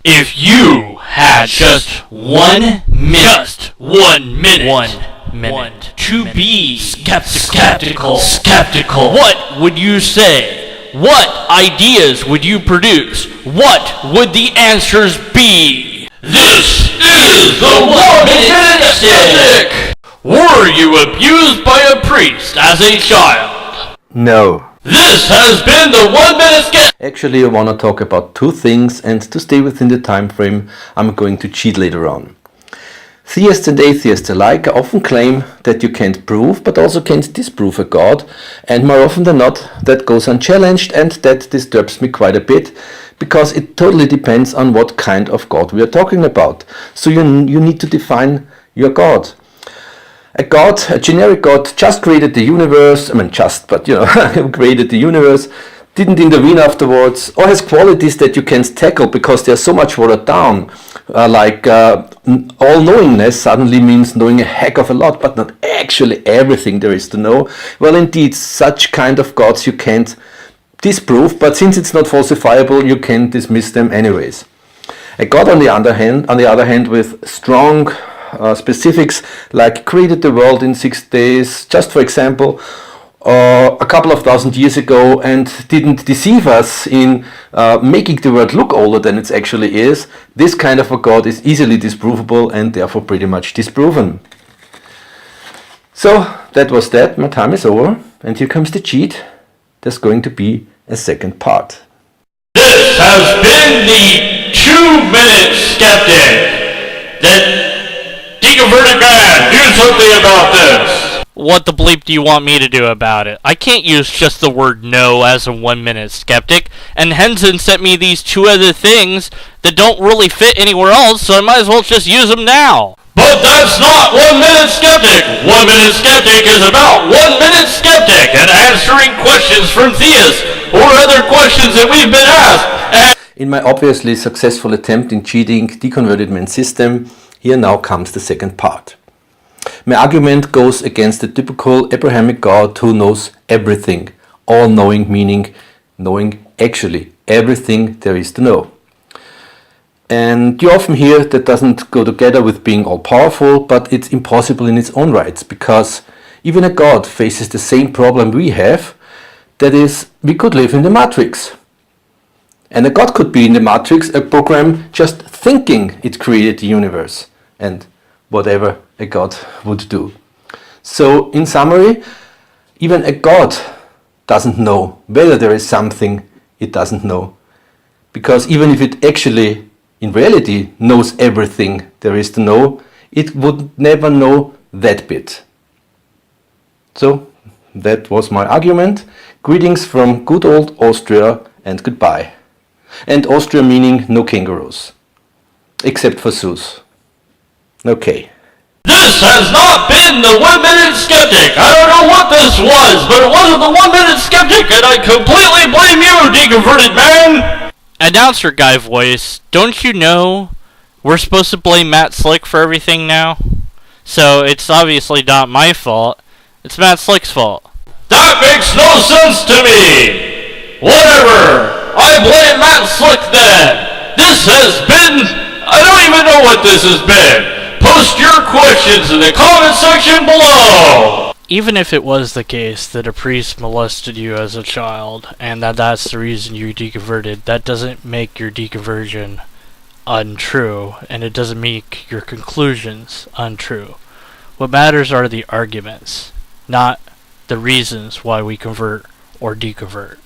If you had just 1 minute, to be skeptical, what would you say? What ideas would you produce? What would the answers be? This is the 1 Minute Skeptic! Were you abused by a priest as a child? No. This has been the 1 Minute Skeptic! Actually, I want to talk about two things, and to stay within the time frame, I'm going to cheat later on. Theists and atheists alike often claim that you can't prove, but also can't disprove a god, and more often than not, that goes unchallenged, and that disturbs me quite a bit, because it totally depends on what kind of god we are talking about. So you need to define your god. A god, a generic god, just created the universe, created the universe, didn't intervene afterwards, or has qualities that you can't tackle because they are so much watered down, all-knowingness suddenly means knowing a heck of a lot, but not actually everything there is to know. Well, indeed, such kind of gods you can't disprove, but since it's not falsifiable, you can dismiss them anyways. A god, on the other hand, with strong specifics, like created the world in 6 days, just for example, a couple of thousand years ago, and didn't deceive us in making the world look older than it actually is, this kind of a god is easily disprovable and therefore pretty much disproven. So that was that, my time is over, and here comes the cheat. There's going to be a second part. This has been the 2 Minute Skeptic! That deconverted man, do something about this! What the bleep do you want me to do about it? I can't use just the word no as a 1 Minute Skeptic, and Heinzi sent me these 2 other things that don't really fit anywhere else, so I might as well just use them now. But that's not 1 Minute Skeptic! 1 Minute Skeptic is about 1 Minute Skeptic and answering questions from theists or other questions that we've been asked. In my obviously successful attempt in cheating deconverted man system, here now comes the second part. My argument goes against the typical Abrahamic God who knows everything, all-knowing meaning knowing actually everything there is to know. And you often hear that doesn't go together with being all-powerful, but it's impossible in its own rights, because even a God faces the same problem we have, that is, we could live in the Matrix. And a God could be in the Matrix, a program just thinking it created the universe, and whatever a god would do. So, in summary, even a god doesn't know whether there is something it doesn't know. Because even if it actually, in reality, knows everything there is to know, it would never know that bit. So, that was my argument. Greetings from good old Austria, and goodbye. And Austria meaning no kangaroos. Except for zoos. Okay. This has not been the 1 Minute Skeptic! I don't know what this was, but it wasn't the 1 Minute Skeptic, and I completely blame you, deconverted man! Announcer guy voice, don't you know we're supposed to blame Matt Slick for everything now? So it's obviously not my fault, it's Matt Slick's fault. That makes no sense to me! Whatever! I blame Matt Slick then! This has been... I don't even know what this has been! Post your questions in the comment section below! Even if it was the case that a priest molested you as a child, and that's the reason you deconverted, that doesn't make your deconversion untrue, and it doesn't make your conclusions untrue. What matters are the arguments, not the reasons why we convert or deconvert.